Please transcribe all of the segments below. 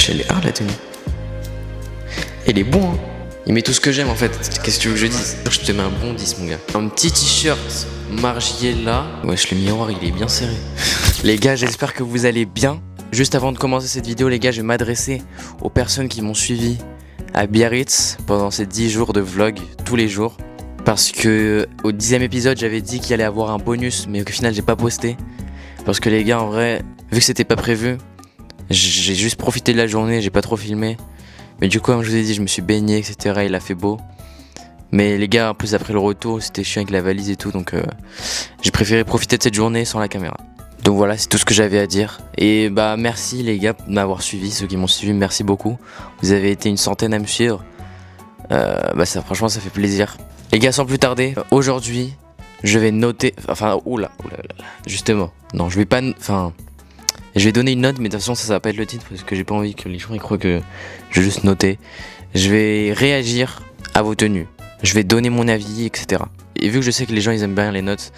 Wesh, elle est hard la tenue. Elle est bon, hein. Il met tout ce que j'aime en fait. Qu'est-ce que tu veux que je dise? Je te mets un bon 10, mon gars. Un petit t-shirt Margiela. Wesh, le miroir il est bien serré. Les gars, j'espère que vous allez bien. Juste avant de commencer cette vidéo, les gars, je vais m'adresser aux personnes qui m'ont suivi à Biarritz pendant ces 10 jours de vlog tous les jours. Parce que au 10e épisode, j'avais dit qu'il allait avoir un bonus, mais au final, j'ai pas posté. Parce que les gars, en vrai, vu que c'était pas prévu, j'ai juste profité de la journée, j'ai pas trop filmé. Mais du coup, comme je vous ai dit, je me suis baigné, etc. Il a fait beau. Mais les gars, en plus après le retour, c'était chiant avec la valise et tout. Donc j'ai préféré profiter de cette journée sans la caméra. Donc voilà, c'est tout ce que j'avais à dire. Et bah merci les gars de m'avoir suivi. Ceux qui m'ont suivi, merci beaucoup. Vous avez été une centaine à me suivre. Bah ça, franchement, ça fait plaisir. Les gars, sans plus tarder, aujourd'hui, je vais noter... Enfin, oula, justement. Non, je vais pas... Enfin... Je vais donner une note, mais de toute façon ça va pas être le titre parce que j'ai pas envie que les gens ils croient que je vais juste noter. Je vais réagir à vos tenues. Je vais donner mon avis, etc. Et vu que je sais que les gens ils aiment bien les notes,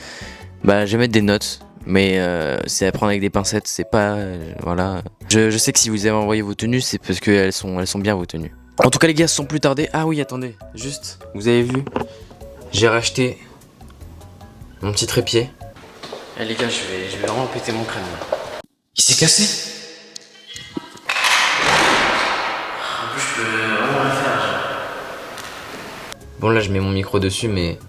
bah je vais mettre des notes, mais c'est à prendre avec des pincettes, c'est pas... voilà. Je sais que si vous avez envoyé vos tenues, c'est parce qu'elles sont bien vos tenues. En tout cas les gars, sans plus tarder... Ah oui, attendez, juste, vous avez vu, j'ai racheté mon petit trépied. Eh les gars, je vais vraiment péter mon crâne là. Il s'est cassé. En plus, je peux vraiment rien faire. Bon, là, je mets mon micro dessus, mais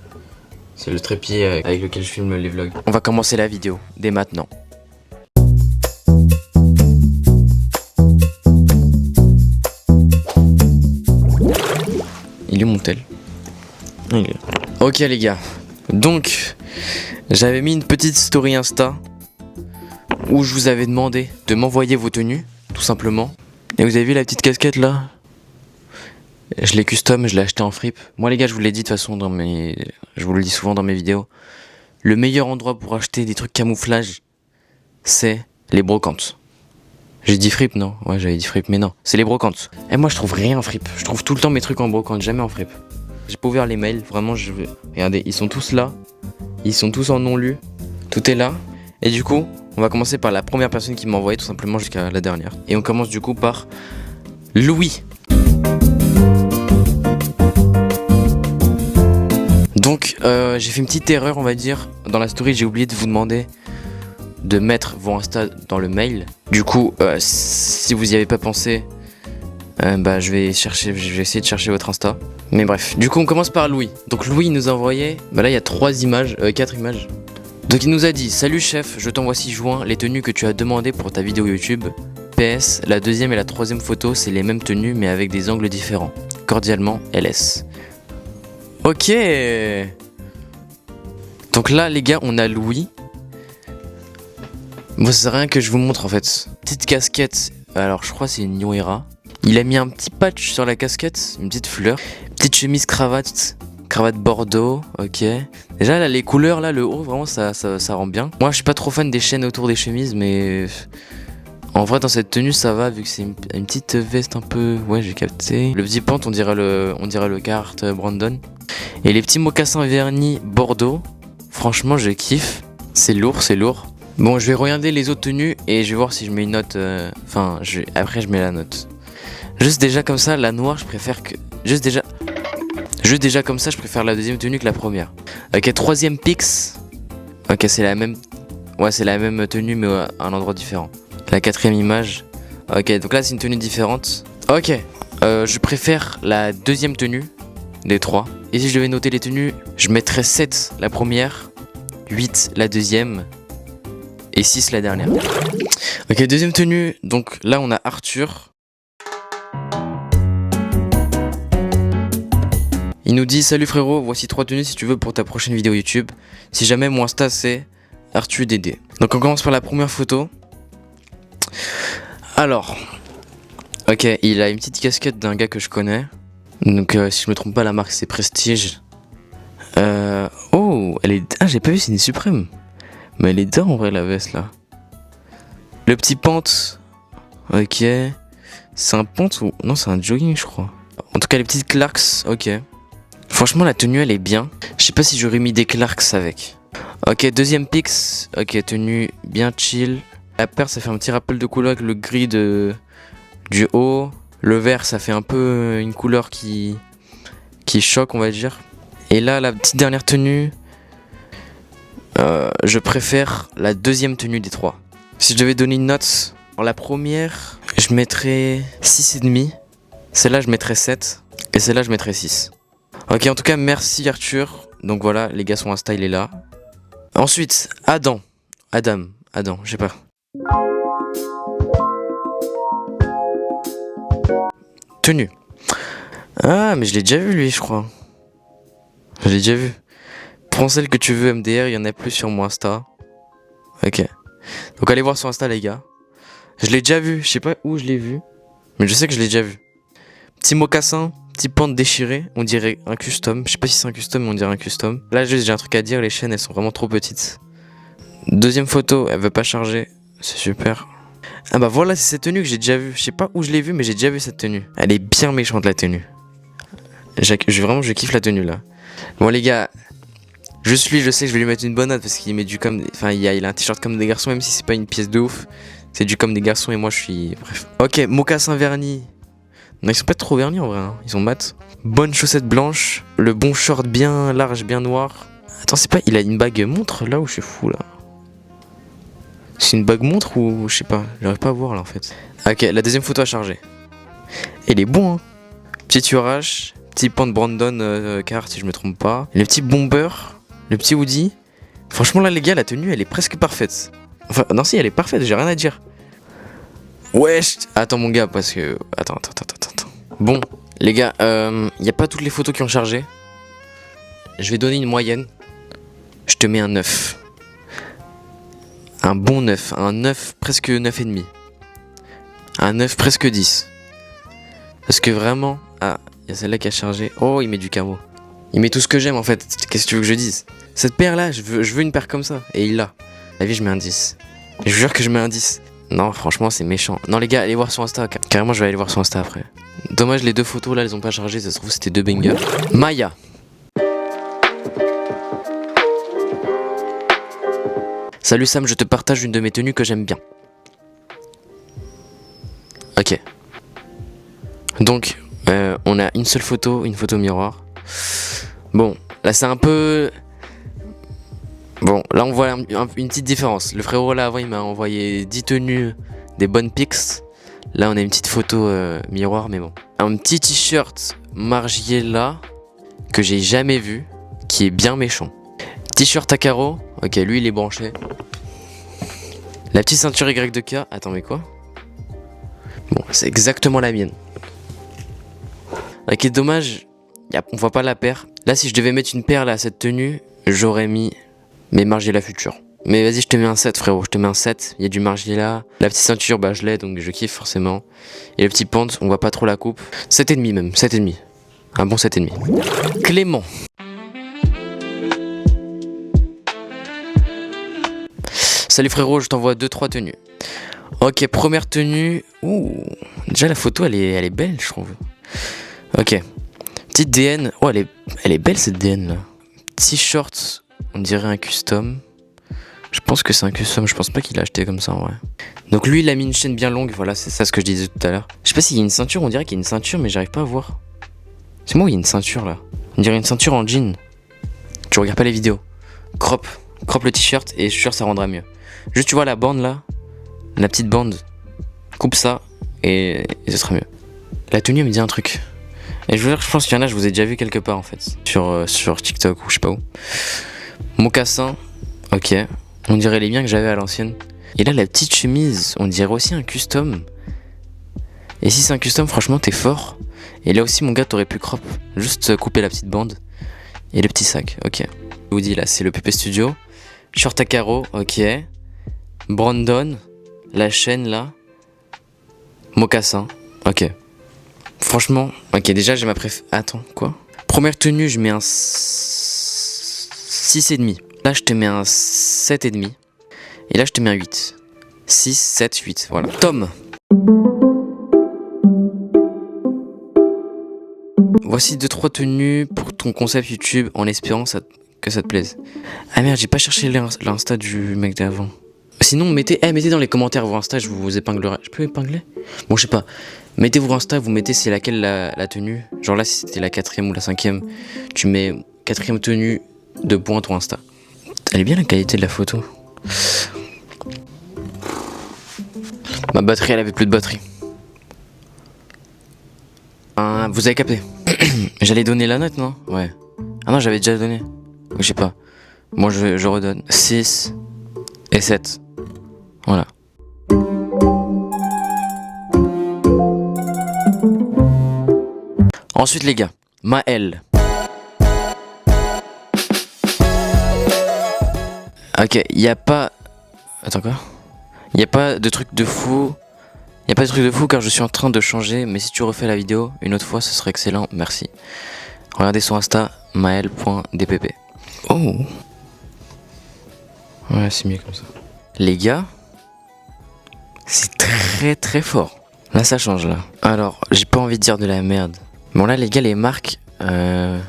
c'est le trépied avec lequel je filme les vlogs. On va commencer la vidéo dès maintenant. Il est mon tel. Ok, les gars. Donc, j'avais mis une petite story Insta où je vous avais demandé de m'envoyer vos tenues, tout simplement. Et vous avez vu la petite casquette là? Je l'ai custom, je l'ai acheté en fripe. Moi les gars, je vous l'ai dit de toute façon je vous le dis souvent dans mes vidéos. Le meilleur endroit pour acheter des trucs camouflage, c'est les brocantes. J'ai dit fripe, non? Ouais, j'avais dit fripe, mais non, c'est les brocantes. Et moi je trouve rien en fripe. Je trouve tout le temps mes trucs en brocante, jamais en fripe. J'ai pas ouvert les mails, vraiment regardez, ils sont tous là. Ils sont tous en non lu. Tout est là. Et du coup, on va commencer par la première personne qui m'a envoyé tout simplement jusqu'à la dernière. Et on commence du coup par Louis. Donc j'ai fait une petite erreur on va dire. Dans la story j'ai oublié de vous demander de mettre vos Insta dans le mail. Du coup si vous y avez pas pensé, bah je vais essayer de chercher votre Insta. Mais bref, du coup on commence par Louis. Donc Louis nous a envoyé, bah là il y a 4 images. Donc il nous a dit: salut chef, je t'envoie ci-joint les tenues que tu as demandées pour ta vidéo YouTube. PS, la deuxième et la troisième photo c'est les mêmes tenues mais avec des angles différents. Cordialement, LS. Ok. Donc là les gars, on a Louis. Bon, c'est rien que je vous montre en fait. Petite casquette, alors je crois c'est une New Era. Il a mis un petit patch sur la casquette, une petite fleur. Petite chemise cravate bordeaux, ok. Déjà là les couleurs là, le haut vraiment ça rend bien. Moi je suis pas trop fan des chaînes autour des chemises, mais en vrai dans cette tenue ça va vu que c'est une petite veste un peu, ouais j'ai capté. Le petit pant on dirait le Carhartt Brandon. Et les petits mocassins vernis bordeaux, franchement je kiffe. C'est lourd. Bon je vais regarder les autres tenues et je vais voir si je mets une note, après je mets la note. Juste déjà comme ça la noire je préfère que, juste déjà comme ça, je préfère la deuxième tenue que la première. Ok, troisième pix. Ok, c'est la même. Ouais, c'est la même tenue, mais à un endroit différent. La quatrième image. Ok, donc là, c'est une tenue différente. Ok, je préfère la deuxième tenue des 3. Et si je devais noter les tenues, je mettrais 7 la première, 8 la deuxième et 6 la dernière. Ok, deuxième tenue. Donc là, on a Arthur. Il nous dit: salut frérot, voici 3 tenues si tu veux pour ta prochaine vidéo YouTube. Si jamais mon Insta c'est ArthurDD. Donc on commence par la première photo. Alors, ok, il a une petite casquette d'un gars que je connais. Donc si je me trompe pas, la marque c'est Prestige. Oh, elle est... Ah, j'ai pas vu, c'est une Suprême. Mais elle est dedans en vrai la veste là. Le petit pant. Ok. C'est un pant ou... Non, c'est un jogging je crois. En tout cas les petites Clarks, ok. Franchement la tenue elle est bien. Je sais pas si j'aurais mis des Clarks avec. Ok, deuxième pix. Ok, tenue bien chill. La paire ça fait un petit rappel de couleur avec le gris de du haut. Le vert, ça fait un peu une couleur qui choque, on va dire. Et là, la petite dernière tenue, je préfère la deuxième tenue des trois. Si je devais donner une note, alors la première, je mettrais 6,5. Celle-là, je mettrais 7. Et celle-là, je mettrais 6. Ok, en tout cas, merci Arthur. Donc voilà, les gars, son Insta, il est là. Ensuite, Adam, je sais pas. Tenue. Ah, mais je l'ai déjà vu, lui, je crois. Je l'ai déjà vu. Prends celle que tu veux, MDR, il y en a plus sur mon Insta. Ok. Donc allez voir son Insta, les gars. Je l'ai déjà vu, je sais pas où je l'ai vu, mais je sais que je l'ai déjà vu. Petit mocassin, petit pente déchiré, on dirait un custom. Je sais pas si c'est un custom, mais on dirait un custom. Là, juste, j'ai un truc à dire, les chaînes, elles sont vraiment trop petites. Deuxième photo, elle veut pas charger. C'est super. Ah bah voilà, c'est cette tenue que j'ai déjà vue. Je sais pas où je l'ai vue, mais j'ai déjà vu cette tenue. Elle est bien méchante, la tenue. Je kiffe la tenue, là. Bon, les gars, juste lui, je sais que je vais lui mettre une bonne note parce qu'il met du comme. Enfin, il a un t-shirt comme des garçons, même si c'est pas une pièce de ouf. C'est du comme des garçons et moi, je suis. Bref. Ok, mocassin vernis. Non, ils sont pas trop vernis en vrai, hein. Ils sont mat. Bonne chaussette blanche. Le bon short bien large, bien noir. Attends, c'est pas. Il a une bague montre là ou je suis fou là? C'est une bague montre ou je sais pas. J'arrive pas à voir là en fait. Ok, la deuxième photo à charger. Elle est bon, hein. Petit URH. Petit pan de Brandon car si je me trompe pas. Le petit bomber. Le petit hoodie. Franchement là les gars, la tenue elle est presque parfaite. Enfin, non si, elle est parfaite, j'ai rien à dire. Wesh. Attends mon gars, parce que... Attends. Bon, les gars, y a pas toutes les photos qui ont chargé. Je vais donner une moyenne. Je te mets un 9. Un bon 9. Un 9, presque 9,5. Un 9, presque 10. Parce que vraiment... Ah, il y a celle-là qui a chargé. Oh, il met du camo. Il met tout ce que j'aime en fait. Qu'est-ce que tu veux que je dise? Cette paire-là, je veux une paire comme ça. Et il l'a. La vie, je mets un 10. Je vous jure que je mets un 10. Non, franchement, c'est méchant. Non, les gars, allez voir son Insta. Carrément, je vais aller voir son Insta après. Dommage, les deux photos là, elles ont pas chargé. Ça se trouve, c'était deux bangers. Maya. Salut Sam, je te partage une de mes tenues que j'aime bien. Ok. Donc, on a une seule photo, une photo miroir. Bon, là, c'est un peu. Bon, là, on voit une petite différence. Le frérot là, avant, il m'a envoyé 10 tenues, des bonnes pics. Là, on a une petite photo miroir, mais bon. Un petit t-shirt Margiela que j'ai jamais vu, qui est bien méchant. T-shirt à carreaux. Ok, lui, il est branché. La petite ceinture Y2K. Attends, mais quoi? Bon, c'est exactement la mienne. Ok, dommage. On voit pas la paire. Là, si je devais mettre une paire là à cette tenue, j'aurais mis mes Margiela Future. Mais vas-y, je te mets un 7, frérot. Je te mets un 7. Il y a du Margiela. La petite ceinture, bah, je l'ai, donc je kiffe forcément. Et le petit pant, on voit pas trop la coupe. 7,5 même. 7,5. Un bon 7,5. Clément. Salut frérot, je t'envoie 2-3 tenues. Ok, première tenue. Ouh. Déjà, la photo, elle est belle, je trouve. Ok. Petite DN. Oh, elle est belle cette DN là. T-shirt, on dirait un custom. Je pense que c'est un custom, je pense pas qu'il a acheté comme ça en vrai. Donc lui il a mis une chaîne bien longue, voilà c'est ça ce que je disais tout à l'heure. Je sais pas s'il y a une ceinture, on dirait qu'il y a une ceinture mais j'arrive pas à voir. C'est moi où il y a une ceinture là. On dirait une ceinture en jean. Tu regardes pas les vidéos. Crop le t-shirt et je suis sûr ça rendra mieux. Juste tu vois la bande là, la petite bande. Coupe ça et ce sera mieux. La tenue elle me dit un truc. Et je pense qu'il y en a, je vous ai déjà vu quelque part en fait. Sur TikTok ou je sais pas où. Mocassin, ok. On dirait les miens que j'avais à l'ancienne. Et là, la petite chemise, on dirait aussi un custom. Et si c'est un custom, franchement, t'es fort. Et là aussi, mon gars, t'aurais pu crop. Juste couper la petite bande. Et le petit sac, ok. Je vous dis, là, c'est le PP Studio. Short à carreaux, ok. Brandon. La chaîne, là. Mocassin, ok. Franchement, ok, déjà, j'ai ma préf... Attends, quoi? Première tenue, je mets un 6,5. Là, je te mets un 7,5. Et là, je te mets un 8. 6, 7, 8. Voilà. Tom. Voici 2-3 tenues pour ton concept YouTube en espérant que ça te plaise. Ah merde, j'ai pas cherché l'insta du mec d'avant. Sinon, mettez dans les commentaires vos Insta, je vous épinglerai. Je peux épingler? Bon, je sais pas. Mettez vos Insta, vous mettez c'est laquelle la tenue. Genre là, si c'était la 4ème ou la 5ème, tu mets 4ème tenue de pointe ton Insta. Elle est bien la qualité de la photo. Ma batterie, elle avait plus de batterie. Vous avez capté. J'allais donner la note, non? Ouais. Ah non, j'avais déjà donné. Je sais pas. Moi, je redonne 6 et 7. Voilà. Ensuite, les gars, Maël. Ok, y a pas. Attends quoi? Y a pas de truc de fou. Y a pas de truc de fou car je suis en train de changer. Mais si tu refais la vidéo une autre fois, ce serait excellent. Merci. Regardez son Insta, maël.dpp. Oh. Ouais, c'est mieux comme ça. Les gars, c'est très très fort. Là, ça change là. Alors, j'ai pas envie de dire de la merde. Bon là, les gars, les marques, j'en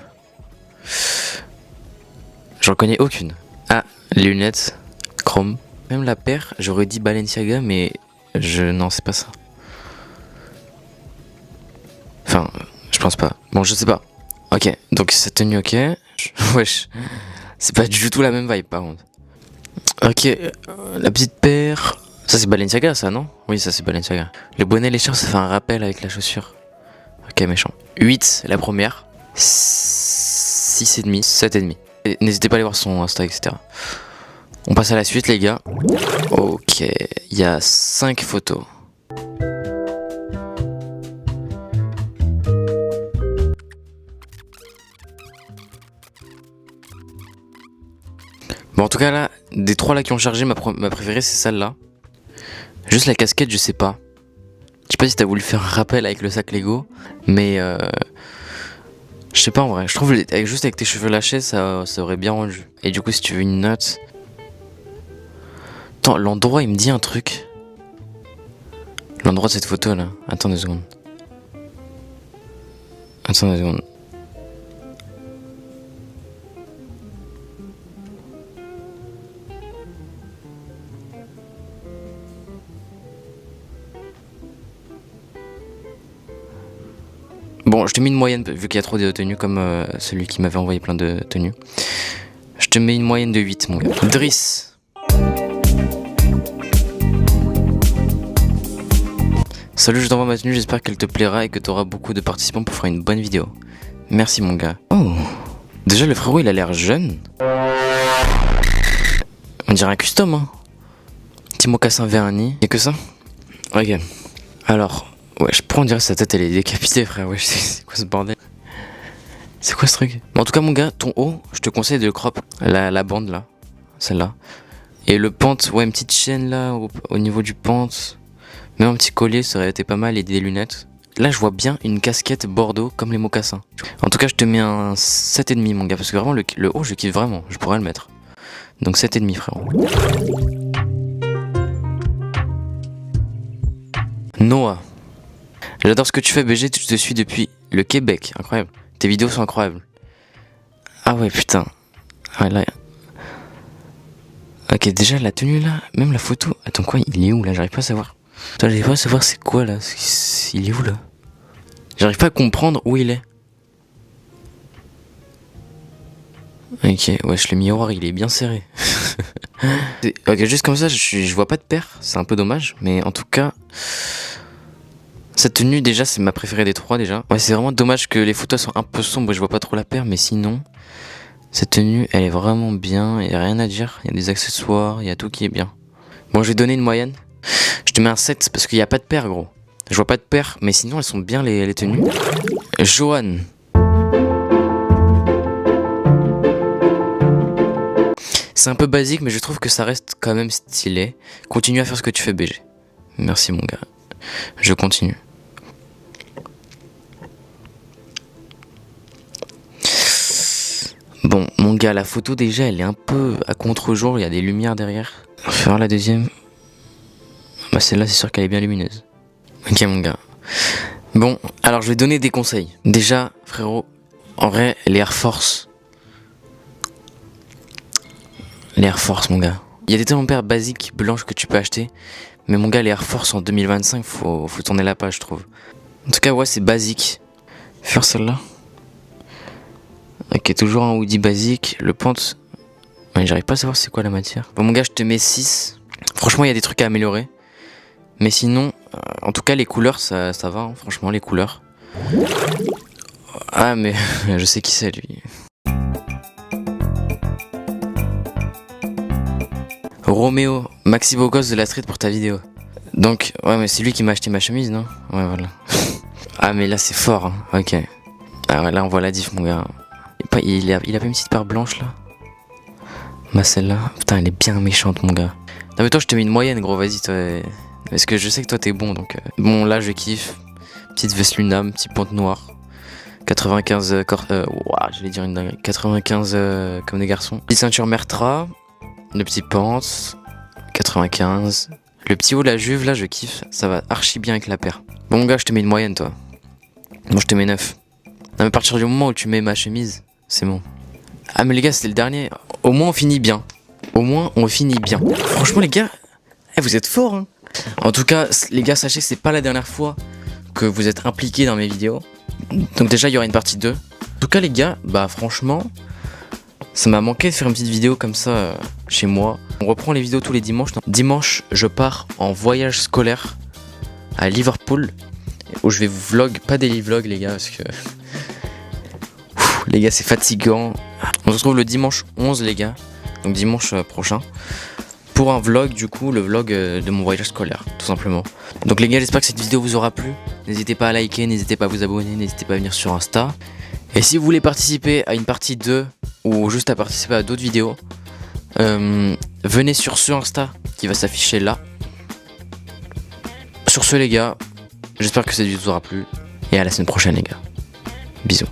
connais aucune. Ah, les lunettes, Chrome. Même la paire, j'aurais dit Balenciaga, mais non, c'est pas ça. Enfin, je pense pas. Bon, je sais pas. Ok, donc cette tenue, ok. Wesh, c'est pas du tout la même vibe par contre. Ok, la petite paire. Ça c'est Balenciaga ça, non? Oui, ça c'est Balenciaga. Le bonnet lécheur, ça fait un rappel avec la chaussure. Ok, méchant. 8 la première. 6,5, 7,5. N'hésitez pas à aller voir son Insta, etc. On passe à la suite, les gars. Ok, il y a 5 photos. Bon, en tout cas, là, des 3 là qui ont chargé, ma préférée, c'est celle-là. Juste la casquette, je sais pas. Je sais pas si t'as voulu faire un rappel avec le sac Lego, mais je sais pas en vrai. Je trouve juste avec tes cheveux lâchés, ça aurait bien rendu. Et du coup, si tu veux une note. Attends, l'endroit, il me dit un truc. L'endroit de cette photo là. Attends 2 secondes. Attends 2 secondes. Bon, je te mets une moyenne, vu qu'il y a trop de tenues, comme celui qui m'avait envoyé plein de tenues. Je te mets une moyenne de 8, mon gars. Driss. Salut, je t'envoie ma tenue, j'espère qu'elle te plaira et que tu auras beaucoup de participants pour faire une bonne vidéo. Merci, mon gars. Oh. Déjà, le frérot, il a l'air jeune. On dirait un custom, hein. Petit mocassin verni. Y'a que ça? Ok. Alors... Ouais, je pourrais en dire que sa tête elle est décapitée, frère. Ouais, c'est quoi ce bordel? C'est quoi ce truc? Bon, en tout cas, mon gars, ton haut, je te conseille de le crop. La bande là, celle-là. Et le pente, ouais, une petite chaîne là, au niveau du pente. Même un petit collier, ça aurait été pas mal, et des lunettes. Là, je vois bien une casquette bordeaux comme les mocassins. En tout cas, je te mets un 7,5, mon gars, parce que vraiment, le haut, je kiffe vraiment. Je pourrais le mettre. Donc 7,5, frérot. Noah. J'adore ce que tu fais, BG, je te suis depuis le Québec, incroyable. Tes vidéos sont incroyables. Ah ouais, putain. Ah là. Ok, déjà la tenue là, même la photo. Attends, quoi, il est où là? J'arrive pas à savoir. Attends, j'arrive pas à savoir c'est quoi là. Il est où là? J'arrive pas à comprendre où il est. Ok, wesh, le miroir il est bien serré. Ok, juste comme ça, je vois pas de paire, c'est un peu dommage, mais en tout cas. Cette tenue déjà c'est ma préférée des 3 déjà. Ouais, c'est vraiment dommage que les photos soient un peu sombres et je vois pas trop la paire, mais sinon cette tenue elle est vraiment bien, il y a rien à dire, il y a des accessoires, il y a tout qui est bien. Bon, je vais donner une moyenne. Je te mets un 7 parce qu'il n'y a pas de paire, gros. Je vois pas de paire, mais sinon elles sont bien les tenues. Johan. C'est un peu basique mais je trouve que ça reste quand même stylé. Continue à faire ce que tu fais, BG. Merci mon gars. Je continue. Bon, mon gars, la photo déjà, elle est un peu à contre-jour, il y a des lumières derrière. On va faire la deuxième. Bah celle-là, c'est sûr qu'elle est bien lumineuse. Ok, mon gars. Bon, alors je vais donner des conseils. Déjà, frérot, en vrai, les Air Force. Les Air Force, mon gars. Il y a des tellement paires basiques blanches que tu peux acheter. Mais mon gars, les Air Force en 2025, faut tourner la page, je trouve. En tout cas, ouais, c'est basique. Faire celle-là. Ok, toujours un hoodie basique. Le pente. Ouais, j'arrive pas à savoir c'est quoi la matière. Bon, mon gars, je te mets 6. Franchement, il y a des trucs à améliorer. Mais sinon, en tout cas, les couleurs, ça va, hein, franchement, les couleurs. Ah, mais je sais qui c'est, lui. Roméo, maxi beau gosse de la street pour ta vidéo. Donc, ouais, mais c'est lui qui m'a acheté ma chemise, non? Ouais, voilà. Ah, mais là, c'est fort, hein. Ok. Ah, ouais, là, on voit la diff, mon gars. Il a pas une petite part blanche, là? Bah, celle-là. Putain, elle est bien méchante, mon gars. Non, mais toi, je te mets une moyenne, gros, vas-y, toi. Parce que je sais que toi, t'es bon, donc. Bon, là, je kiffe. Petite veste Lunam, petit ponte noir. 95 ouah, j'allais dire une dinguerie. 95 comme des garçons. Petite ceinture Mertra. Le petit pente. 95. Le petit haut, la juve, là, je kiffe. Ça va archi bien avec la paire. Bon, mon gars, je te mets une moyenne, toi. Moi, je te mets 9. Non, mais à partir du moment où tu mets ma chemise, c'est bon. Ah, mais les gars, c'était le dernier. Au moins, on finit bien. Au moins, on finit bien. Franchement, les gars, vous êtes forts, hein. En tout cas, les gars, sachez que c'est pas la dernière fois que vous êtes impliqués dans mes vidéos. Donc déjà, il y aura une partie 2. En tout cas, les gars, bah franchement, ça m'a manqué de faire une petite vidéo comme ça chez moi. On reprend les vidéos tous les dimanches. Dimanche, je pars en voyage scolaire à Liverpool, où je vais vous vlog, pas daily vlog, les gars, parce que... les gars, c'est fatigant. On se retrouve le dimanche 11, les gars, donc dimanche prochain, pour un vlog, du coup, le vlog de mon voyage scolaire, tout simplement. Donc les gars, j'espère que cette vidéo vous aura plu. N'hésitez pas à liker, n'hésitez pas à vous abonner, n'hésitez pas à venir sur Insta. Et si vous voulez participer à une partie 2, ou juste à participer à d'autres vidéos, venez sur ce Insta qui va s'afficher là. Sur ce, les gars, j'espère que cette vidéo vous aura plu. Et à la semaine prochaine, les gars. Bisous.